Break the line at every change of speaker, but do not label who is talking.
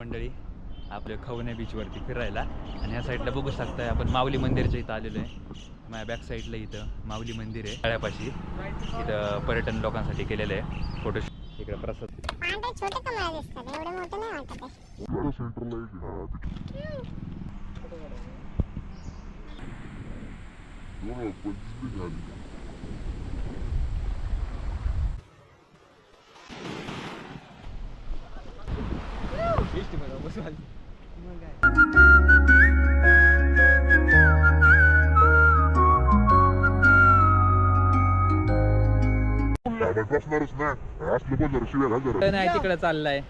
मंडळी आपल्या खवणे बीचवरती फिरायला आणि ह्या साईडला बघू शकताय आपण माऊली मंदिरच्या इथं आलेलो आहे. माझ्या बॅक साईडला इथं माऊली मंदिर आहे तळ्यापाशी. इथं पर्यटन लोकांसाठी केलेलं आहे फोटो. इकडे प्रसाद नाही तिकडे चाललाय.